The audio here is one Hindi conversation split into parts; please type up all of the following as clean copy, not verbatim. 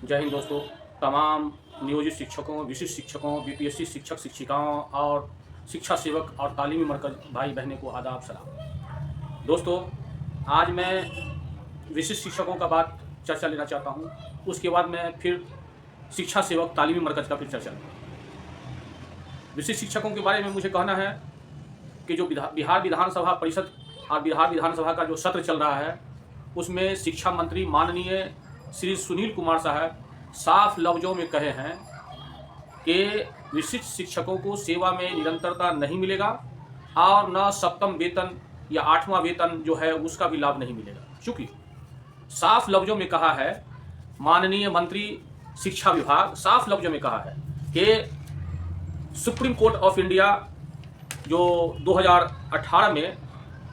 जय हिंद दोस्तों। तमाम नियोजित शिक्षकों, विशिष्ट शिक्षकों, बीपीएससी शिक्षक शिक्षिकाओं और शिक्षा सेवक और तालीमी मरकज़ भाई बहनों को आदाब सलाम। दोस्तों, आज मैं विशिष्ट शिक्षकों का बात चर्चा लेना चाहता हूँ। उसके बाद मैं फिर शिक्षा सेवक तालीमी मरकज़ का फिर चर्चा लूँगा। विशिष्ट शिक्षकों के बारे में मुझे कहना है कि जो बिहार विधानसभा परिषद और बिहार विधानसभा का जो सत्र चल रहा है, उसमें शिक्षा मंत्री माननीय श्री सुनील कुमार साहब साफ लफ्ज़ों में कहे हैं कि विशिष्ट शिक्षकों को सेवा में निरंतरता नहीं मिलेगा और न सप्तम वेतन या 8वां वेतन जो है उसका भी लाभ नहीं मिलेगा। चूँकि साफ लफ्ज़ों में कहा है, माननीय मंत्री शिक्षा विभाग साफ लफ्ज़ों में कहा है कि सुप्रीम कोर्ट ऑफ इंडिया जो 2018 में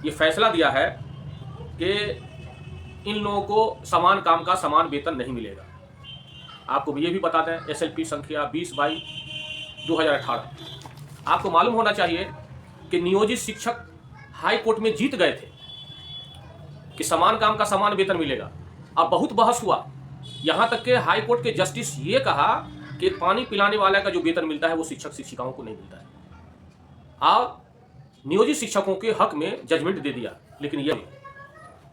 ये फैसला दिया है कि इन लोगों को समान काम का समान वेतन नहीं मिलेगा। आपको ये भी बता दें, SLP संख्या 20/22/2018। आपको मालूम होना चाहिए कि नियोजित शिक्षक हाई कोर्ट में जीत गए थे कि समान काम का समान वेतन मिलेगा। अब बहुत बहस हुआ, यहाँ तक कि हाई कोर्ट के जस्टिस ये कहा कि पानी पिलाने वाला का जो वेतन मिलता है वो शिक्षक शिक्षिकाओं को नहीं मिलता है, और नियोजित शिक्षकों के हक में जजमेंट दे दिया। लेकिन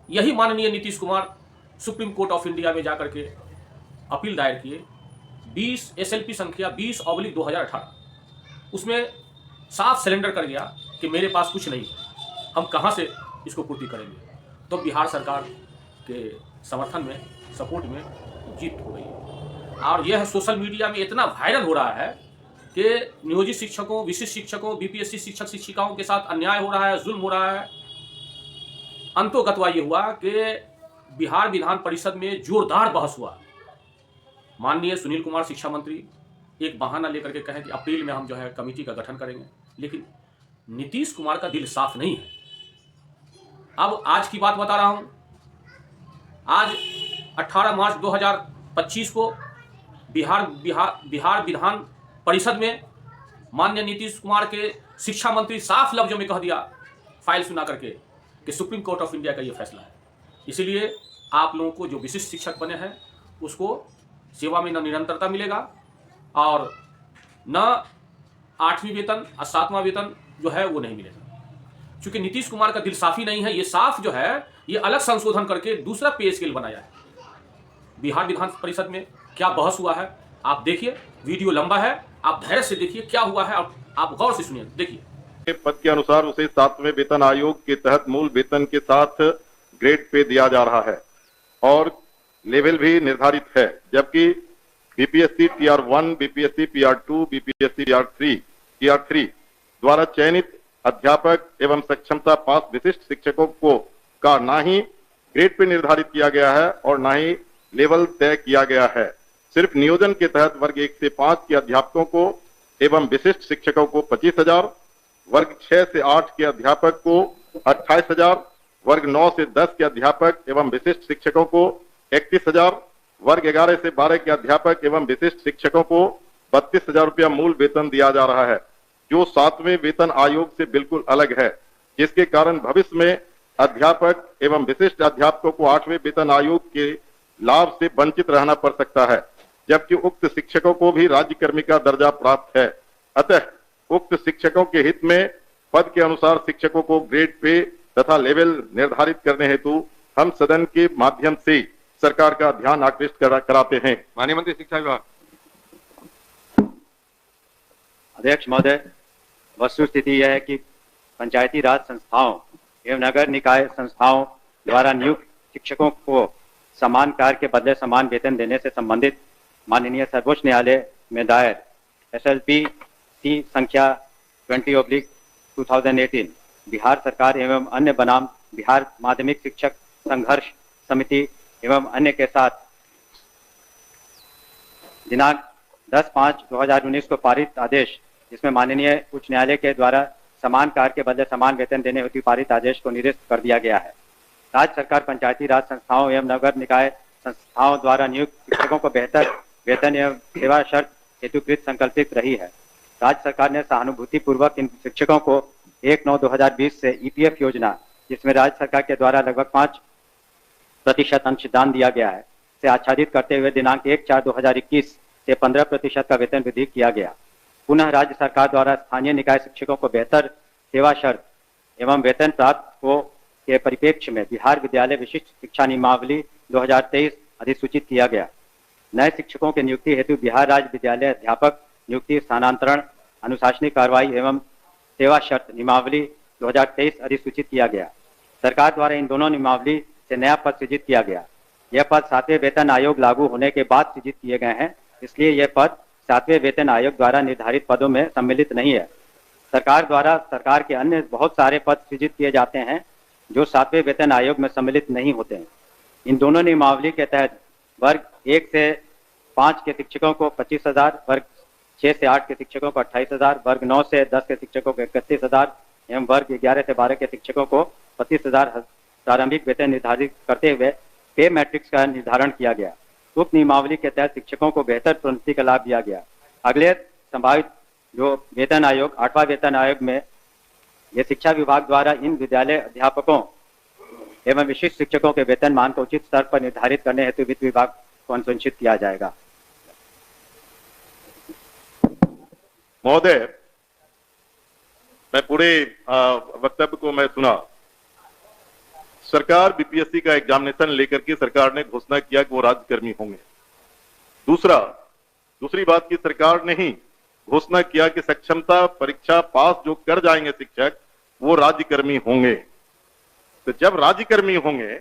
यही माननीय Nitish Kumar supreme court of India में जाकर के अपील दायर किए। SLP संख्या 20/2018 उसमें साफ सिलेंडर कर गया कि मेरे पास कुछ नहीं, हम कहाँ से इसको पूर्ति करेंगे। तो बिहार सरकार के समर्थन में, सपोर्ट में जीत हो गई है। और यह सोशल मीडिया में इतना वायरल हो रहा है कि नियोजित शिक्षकों, विशिष्ट शिक्षकों, BPSC शिक्षक शिक्षिकाओं के साथ अन्याय हो रहा है, जुल्म हो रहा है। अंतोगत्वा ये हुआ कि बिहार विधान परिषद में जोरदार बहस हुआ। माननीय सुनील कुमार शिक्षा मंत्री एक बहाना लेकर के कहें कि अप्रैल में हम जो है कमेटी का गठन करेंगे, लेकिन नीतीश कुमार का दिल साफ नहीं है। अब आज की बात बता रहा हूं। आज 18 मार्च 2025 को बिहार विधान परिषद में माननीय नीतीश कुमार के शिक्षा मंत्री साफ लफ्जों में कह दिया, फाइल सुना करके, कि सुप्रीम कोर्ट ऑफ इंडिया का ये फैसला है। इसलिए आप लोगों को जो विशिष्ट शिक्षक बने हैं उसको सेवा में न निरंतरता मिलेगा और न 8वीं वेतन और 7वां वेतन जो है वो नहीं मिलेगा। क्योंकि नीतीश कुमार का दिल साफी नहीं है। ये साफ जो है ये अलग संशोधन करके दूसरा पे स्केल बनाया है। बिहार विधान परिषद में क्या बहस हुआ है आप देखिए, वीडियो लंबा है, आप धैर्य से देखिए क्या हुआ है, आप गौर से सुनिए। देखिए, पद के अनुसार उसे 7वें वेतन आयोग के तहत मूल वेतन के साथ ग्रेड पे दिया जा रहा है और लेवल भी निर्धारित है, जबकि BPSC Tier 1, BPSC Tier 2, BPSC Tier 3 द्वारा चयनित अध्यापक एवं सक्षमता पास विशिष्ट शिक्षकों को का ना ही ग्रेड पे निर्धारित किया गया है और ना ही लेवल तय किया गया है। सिर्फ नियोजन के तहत वर्ग 1 से 5 के अध्यापकों को एवं विशिष्ट शिक्षकों को 25,000, वर्ग 6 से 8 के अध्यापक को 28,000, वर्ग 9 से 10 के अध्यापक एवं विशिष्ट शिक्षकों को 31,000, वर्ग 11 से 12 के अध्यापक एवं विशिष्ट शिक्षकों को 32,000 रुपया मूल वेतन दिया जा रहा है, जो 7वें वेतन आयोग से बिल्कुल अलग है, जिसके कारण भविष्य में अध्यापक एवं विशिष्ट अध्यापकों को 8वें वेतन आयोग के लाभ से वंचित रहना पड़ सकता है, जबकि उक्त शिक्षकों को भी राज्य कर्मी का दर्जा प्राप्त है। अतः उक्त शिक्षकों के हित में पद के अनुसार शिक्षकों को ग्रेड पे तथा लेवल निर्धारित करने हेतु हम सदन के माध्यम से सरकार का ध्यान आकृष्ट कराते हैं। माननीय मंत्री शिक्षा विभाग। अध्यक्ष महोदय, वस्तुस्थिति यह है कि पंचायती राज संस्थाओं एवं नगर निकाय संस्थाओं द्वारा नियुक्त शिक्षकों को समान कार्य के बदले समान वेतन देने से संबंधित माननीय सर्वोच्च न्यायालय में दायर SLP संख्या 20/2018 बिहार सरकार एवं अन्य बनाम बिहार माध्यमिक शिक्षक संघर्ष समिति एवं अन्य के साथ दिनांक 10/5/2019 को पारित आदेश, जिसमें माननीय उच्च न्यायालय के द्वारा समान कार्य के बदले समान वेतन देने हेतु पारित आदेश को निरस्त कर दिया गया है। राज्य सरकार पंचायती राज संस्थाओं एवं नगर निकाय संस्थाओं द्वारा नियुक्त शिक्षकों को बेहतर वेतन एवं सेवा शर्त हेतुकृत संकल्पित रही है। राज्य सरकार ने सहानुभूति पूर्वक इन शिक्षकों को 1/9/2020 से EPF योजना, जिसमें राज्य सरकार के द्वारा लगभग 5% अंशदान दिया गया है, से आच्छादित करते हुए दिनांक 1/4/2021 से 15% का वेतन वृद्धि किया गया। पुनः राज्य सरकार द्वारा स्थानीय निकाय शिक्षकों को बेहतर सेवा शर्त एवं वेतन प्राप्त हो के परिप्रेक्ष्य में बिहार विद्यालय विशिष्ट शिक्षा नियमावली 2023 अधिसूचित किया गया। नए शिक्षकों की नियुक्ति हेतु बिहार राज्य विद्यालय अध्यापक नियुक्ति स्थानांतरण अनुशासनिक कार्रवाई एवं सेवा शर्त नियमावली 2023 अधिसूचित किया गया। सरकार द्वारा इन दोनों नियमावली से नया पद सृजित किया गया। यह पद 7वें वेतन आयोग लागू होने के बाद सृजित किए गए हैं, इसलिए यह पद 7वें वेतन आयोग द्वारा निर्धारित पदों में सम्मिलित नहीं है। सरकार द्वारा सरकार के अन्य बहुत सारे पद सृजित किए जाते हैं जो 7वें वेतन आयोग में सम्मिलित नहीं होते हैं। इन दोनों नियमावली के तहत वर्ग 1 से 5 के शिक्षकों को 25,000, वर्ग 6 से 8 के शिक्षकों को 28,000, वर्ग 9 से 10 के शिक्षकों को 31,000 एवं वर्ग 11 से 12 के शिक्षकों को 25,000 प्रारंभिक वेतन निर्धारित करते हुए पे मैट्रिक्स का निर्धारण किया गया। उक्त नियमावली के तहत शिक्षकों को बेहतर प्रोन्नति का लाभ दिया गया। अगले संभावित जो वेतन आयोग 8वां वेतन आयोग में ये शिक्षा विभाग द्वारा इन विद्यालय अध्यापकों एवं विशिष्ट शिक्षकों के वेतन मान को उचित स्तर पर निर्धारित करने हेतु वित्त विभाग को अनुशंसित किया जाएगा। महोदय, मैं पूरे वक्तव्य को मैं सुना। सरकार बीपीएससी का एग्जामिनेशन लेकर के सरकार ने घोषणा किया कि वो राज्यकर्मी होंगे। दूसरी बात की सरकार ने ही घोषणा किया कि सक्षमता परीक्षा पास जो कर जाएंगे शिक्षक वो राज्यकर्मी होंगे। तो जब राज्यकर्मी होंगे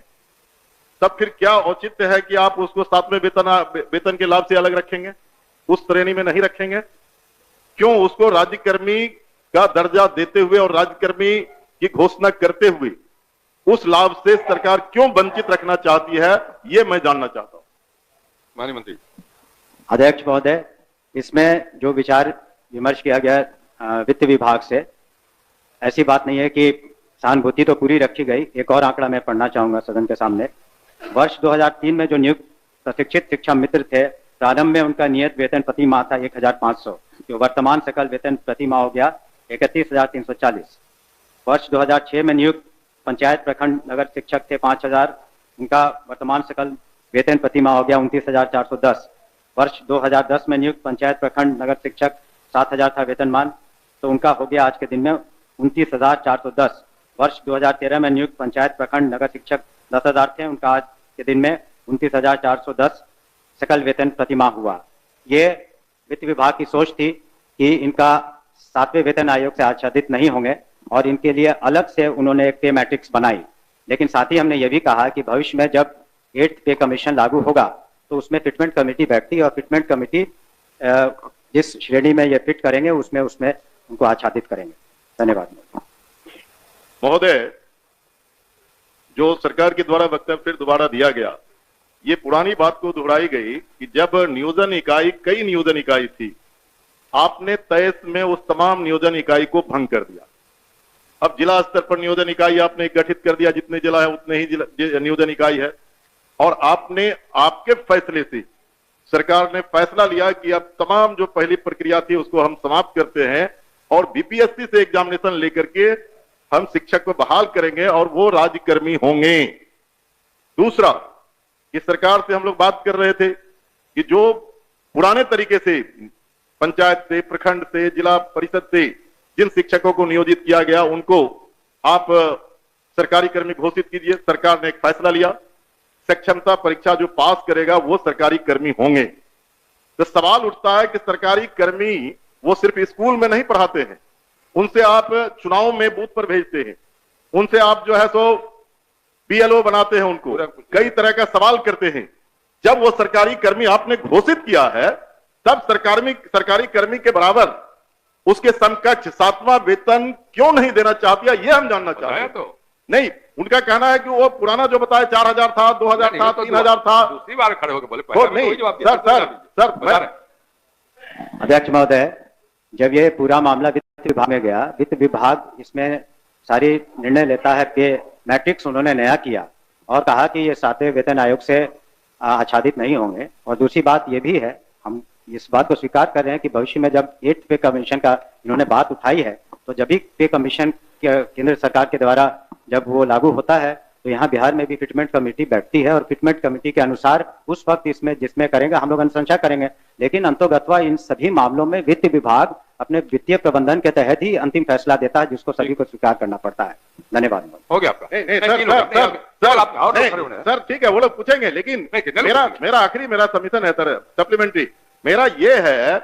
तब फिर क्या औचित्य है कि आप उसको 7वें वेतन के लाभ से अलग रखेंगे, उस श्रेणी में नहीं रखेंगे? क्यों उसको राज्यकर्मी का दर्जा देते हुए और राज्यकर्मी की घोषणा करते हुए उस लाभ से सरकार क्यों वंचित रखना चाहती है, ये मैं जानना चाहता हूं। माननीय मंत्री। अध्यक्ष महोदय, इसमें जो विचार विमर्श किया गया वित्त विभाग से, ऐसी बात नहीं है कि सहानुभूति तो पूरी रखी गई। एक और आंकड़ा मैं पढ़ना चाहूंगा सदन के सामने। वर्ष 2003 में जो नियुक्त प्रशिक्षित शिक्षा मित्र थे, प्रारंभ में उनका नियत वेतन प्रति माह था 1,500, जो वर्तमान सकल वेतन प्रति माह हो गया 31,340। वर्ष 2006 में नियुक्त पंचायत प्रखंड नगर शिक्षक थे 5,000, उनका वर्तमान सकल वेतन प्रति माह हो गया 29,410। वर्ष 2010 में नियुक्त पंचायत प्रखंड नगर शिक्षक 7,000 था वेतनमान, तो उनका हो गया आज के दिन में 29,410। वर्ष 2013 में नियुक्त पंचायत प्रखंड नगर शिक्षक 10,000 थे, उनका आज के दिन में 29,410 सकल वेतन प्रति माह हुआ। ये वित्त विभाग की सोच थी कि इनका 7वें वेतन आयोग से आच्छादित नहीं होंगे और इनके लिए अलग से उन्होंने एक पे मैट्रिक्स बनाई। लेकिन साथ ही हमने ये भी कहा कि भविष्य में जब 8th पे कमीशन लागू होगा तो उसमें फिटमेंट कमेटी बैठती और फिटमेंट कमेटी जिस श्रेणी में ये फिट करेंगे उसमें उनको आच्छादित करेंगे। धन्यवाद महोदय। जो सरकार के द्वारा वक्तव्य फिर दोबारा दिया गया, ये पुरानी बात को दोहराई गई कि जब नियोजन इकाई कई नियोजन इकाई थी, आपने 23 में उस तमाम नियोजन इकाई को भंग कर दिया। अब जिला स्तर पर नियोजन इकाई आपने गठित कर दिया, जितने जिला है उतने ही नियोजन इकाई है, और आपने आपके फैसले से सरकार ने फैसला लिया कि अब तमाम जो पहली प्रक्रिया थी उसको हम समाप्त करते हैं और बीपीएससी से एग्जामिनेशन लेकर के हम शिक्षक को बहाल करेंगे और वो राज्यकर्मी होंगे। दूसरा, कि सरकार से हम लोग बात कर रहे थे कि जो पुराने तरीके से पंचायत से, प्रखंड से, जिला परिषद से जिन शिक्षकों को नियोजित किया गया उनको आप सरकारी कर्मी घोषित कीजिए। सरकार ने एक फैसला लिया, सक्षमता परीक्षा जो पास करेगा वो सरकारी कर्मी होंगे। तो सवाल उठता है कि सरकारी कर्मी वो सिर्फ स्कूल में नहीं पढ़ाते हैं, उनसे आप चुनाव में बूथ पर भेजते हैं, उनसे आप जो है सो बीएलओ बनाते हैं, उनको कई तरह का सवाल करते हैं। जब वो सरकारी कर्मी आपने घोषित किया है तब सरकारी कर्मी के बराबर उसके समकक्ष 7वां वेतन क्यों नहीं देना चाहती है, ये हम जानना चाहते हैं। तो नहीं, उनका कहना है कि वो पुराना जो बताया 4,000 था, 2,000 था, 3,000 था। दूसरी बार खड़े होकर बोले नहीं सर। अध्यक्ष महोदय, जब ये पूरा मामला वित्त विभाग में गया, वित्त विभाग इसमें सारी निर्णय लेता है कि मैट्रिक्स उन्होंने नया किया और कहा कि ये 7वें वेतन आयोग से आच्छादित नहीं होंगे। और दूसरी बात ये भी है, हम इस बात को स्वीकार कर रहे हैं कि भविष्य में जब 8th पे कमीशन का इन्होंने बात उठाई है, तो जब भी पे कमीशन केंद्र सरकार के द्वारा जब वो लागू होता है तो तो यहाँ बिहार में भी फिटमेंट कमेटी बैठती है और फिटमेंट कमेटी के अनुसार उस वक्त इसमें जिसमें करेंगे हम लोग अनुशंसा करेंगे, लेकिन अंतोगत्वा इन सभी मामलों में वित्त विभाग अपने वित्तीय प्रबंधन के तहत ही अंतिम फैसला देता है, जिसको सभी को स्वीकार करना पड़ता है। धन्यवाद। हो गया आपका। सर ठीक है, वो लोग पूछेंगे, लेकिन मेरा आखिरी सबमिशन है सर, सप्लीमेंट्री मेरा ये है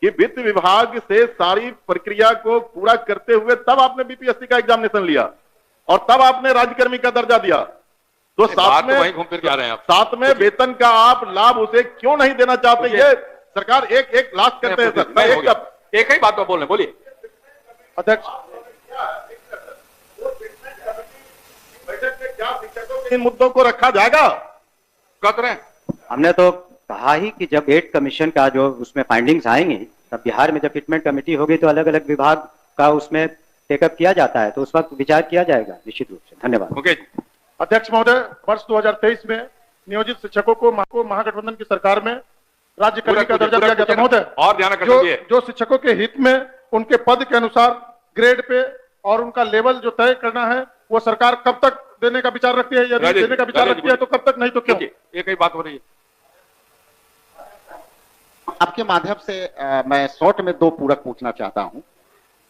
कि वित्त विभाग से सारी प्रक्रिया को पूरा करते हुए तब आपने बीपीएससी का एग्जामिनेशन लिया और तब आपने राज्यकर्मी का दर्जा दिया, तो साथ में वहीं घूम फिर के आ रहे हैं आप। साथ में वेतन का आप लाभ उसे क्यों नहीं देना चाहते? ये सरकार एक लास्ट करते हैं सर, मैं एक ही बात तो बोलने बोलिए अध्यक्ष। बैठक में क्या शिक्षकों के इन मुद्दों को रखा जाएगा? कह रहे हैं हमने तो कहा ही कि जब 8 कमीशन का जो उसमें फाइंडिंग्स आएंगी, तब बिहार में जब फिटमेंट कमेटी होगी तो अलग अलग विभाग का उसमें टेकअप किया जाता है, तो उस वक्त विचार किया जाएगा निश्चित रूप से। धन्यवाद। ओके अध्यक्ष महोदय, वर्ष 2023 में नियोजित शिक्षकों को महागठबंधन की सरकार में राज्यकर्मी का दर्जा दिया गया था महोदय। और ध्यान रखिए जो शिक्षकों के हित में उनके पद के अनुसार ग्रेड पे और उनका लेवल जो तय करना है वो सरकार कब तक देने का विचार रखती है? यदि देने का विचार रखती है तो कब तक, नहीं तो क्यों? एक ही बात हो रही है। आपके माध्यम से मैं शॉर्ट में 2 पूरक पूछना चाहता हूं।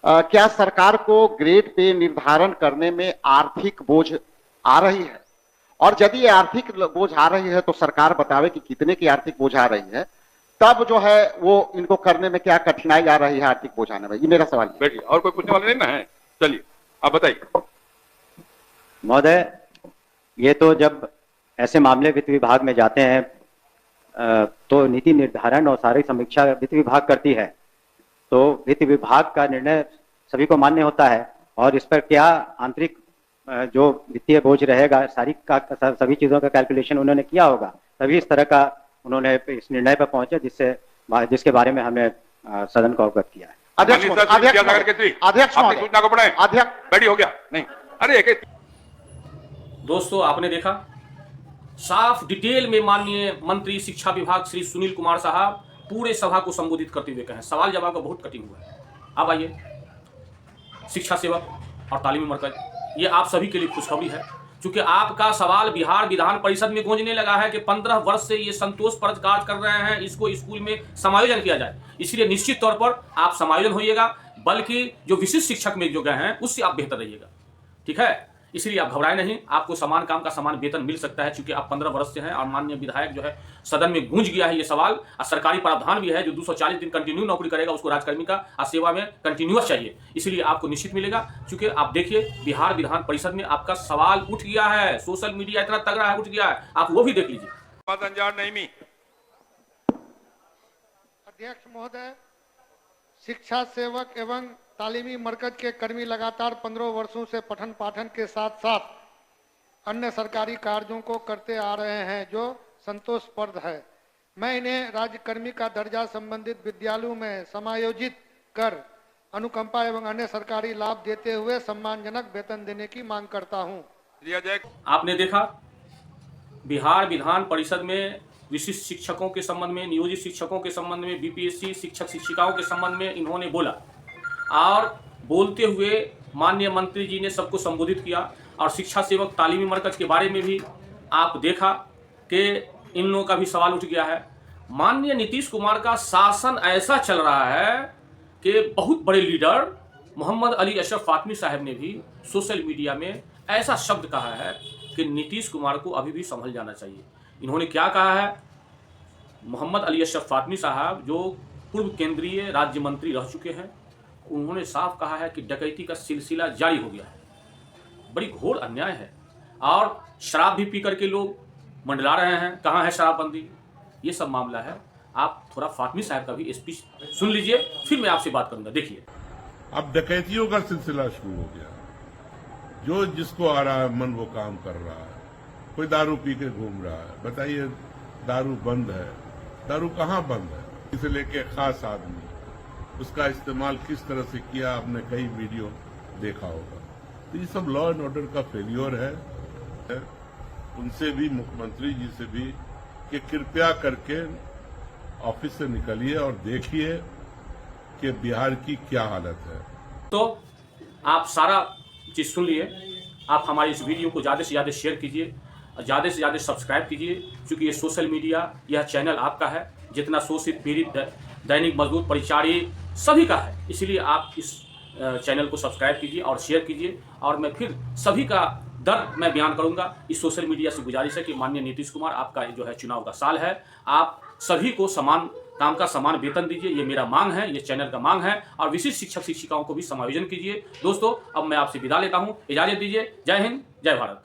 क्या सरकार को ग्रेड पे निर्धारण करने में आर्थिक बोझ आ रही है? और यदि ये आर्थिक बोझ आ रही है तो सरकार बतावे कि कितने की आर्थिक बोझ आ रही है, तब जो है वो इनको करने में क्या कठिनाई आ रही है आर्थिक बोझ आने में? ये मेरा सवाल है। बैठिए, और कोई पूछने वाले नहीं ना है? चलिए आप बताइए महोदय। ये तो जब ऐसे मामले वित्त विभाग में जाते हैं तो नीति निर्धारण और सारी समीक्षा वित्त विभाग करती है, तो वित्त विभाग का निर्णय सभी को मान्य होता है और इस पर क्या आंतरिक जो वित्तीय बोझ रहेगा सभी चीजों का कैलकुलेशन उन्होंने किया होगा, तभी इस तरह का उन्होंने इस निर्णय पर पहुंचे जिसके बारे में हमने सदन को अवगत किया है। अध्यक्ष सूचना को पढ़े। बैठी हो गया नहीं? अरे दोस्तों, आपने देखा साफ डिटेल में माननीय मंत्री शिक्षा विभाग श्री सुनील कुमार साहब पूरे सभा को संबोधित करते हुए कहें, सवाल जवाब का बहुत कटिंग हुआ है। अब आइए, शिक्षा सेवक और तालीमी मरकज, ये आप सभी के लिए खुशखबरी है, क्योंकि आपका सवाल बिहार विधान परिषद में गूंजने लगा है कि 15 वर्ष से ये संतोषप्रद कार्य कर रहे हैं, इसको स्कूल में समायोजन किया जाए। इसलिए निश्चित तौर पर आप समायोजन होइएगा, बल्कि जो विशिष्ट शिक्षक में जो गए हैं उससे आप बेहतर रहिएगा, ठीक है? इसलिए आप घबराए नहीं, आपको समान काम का समान वेतन मिल सकता है, क्योंकि आप 15 वर्ष से हैं और माननीय विधायक जो है सदन में गूंज गया है ये सवाल। और सरकारी प्रावधान भी है, जो 240 दिन कंटिन्यू नौकरी करेगा उसको राजकर्मी का सेवा में कंटिन्यूअस चाहिए, इसलिए आपको निश्चित मिलेगा। क्योंकि आप देखिए बिहार विधान परिषद में आपका सवाल उठ गया है, सोशल मीडिया इतना तगड़ा है, उठ गया है, आप वो भी देख लीजिए। अध्यक्ष महोदय, शिक्षा सेवक एवं तालीमी मरकज के कर्मी लगातार 15 वर्षों से पठन पाठन के साथ साथ अन्य सरकारी कार्यों को करते आ रहे हैं, जो संतोषप्रद है। मैं इन्हें राज्यकर्मी का दर्जा संबंधित विद्यालयों में समायोजित कर अनुकंपा एवं अन्य सरकारी लाभ देते हुए सम्मानजनक वेतन देने की मांग करता हूं। आपने देखा बिहार विधान परिषद में विशिष्ट शिक्षकों के संबंध में, नियोजित शिक्षकों के संबंध में, बीपीएससी शिक्षक शिक्षिकाओं के संबंध में इन्होंने बोला, और बोलते हुए माननीय मंत्री जी ने सबको संबोधित किया। और शिक्षा सेवक तालीमी मरकज के बारे में भी आप देखा कि इन लोगों का भी सवाल उठ गया है। माननीय नीतीश कुमार का शासन ऐसा चल रहा है कि बहुत बड़े लीडर मोहम्मद अली अशरफ फातमी साहब ने भी सोशल मीडिया में ऐसा शब्द कहा है कि नीतीश कुमार को अभी भी संभल जाना चाहिए। इन्होंने क्या कहा है? मोहम्मद अली अशरफ फातमी साहब जो पूर्व केंद्रीय राज्य मंत्री रह चुके हैं, उन्होंने साफ कहा है कि डकैती का सिलसिला जारी हो गया है, बड़ी घोर अन्याय है, और शराब भी पी करके लोग मंडला रहे हैं। कहाँ है शराबबंदी? ये सब मामला है। आप थोड़ा फातमी साहब का भी स्पीच सुन लीजिए, फिर मैं आपसे बात करूंगा। देखिए, अब डकैतियों का सिलसिला शुरू हो गया, जो जिसको आ रहा है मन वो काम कर रहा है। कोई दारू पी के घूम रहा है, बताइए दारू बंद है? दारू कहाँ बंद है? इसे लेके खास आदमी उसका इस्तेमाल किस तरह से किया, आपने कई वीडियो देखा होगा। तो ये सब लॉ एंड ऑर्डर का फेल्योर है। उनसे भी, मुख्यमंत्री जी से भी, कि कृपया करके ऑफिस से निकलिए और देखिए कि बिहार की क्या हालत है। तो आप सारा चीज सुन लिए आप हमारे इस वीडियो को ज़्यादा से ज़्यादा शेयर कीजिए, ज़्यादा से ज़्यादा सब्सक्राइब कीजिए, क्योंकि ये सोशल मीडिया, यह चैनल आपका है, जितना शोषित पीड़ित दैनिक मजदूर परिचारी सभी का है। इसलिए आप इस चैनल को सब्सक्राइब कीजिए और शेयर कीजिए। और मैं फिर सभी का दर्द मैं बयान करूंगा। इस सोशल मीडिया से गुजारिश है कि माननीय नीतीश कुमार, आपका जो है चुनाव का साल है, आप सभी को समान काम का समान वेतन दीजिए, ये मेरा मांग है, ये चैनल का मांग है। और विशिष्ट शिक्षक शिक्षिकाओं को भी समायोजन कीजिए। दोस्तों, अब मैं आपसे विदा लेता हूँ, इजाजत दीजिए। जय हिंद, जय भारत।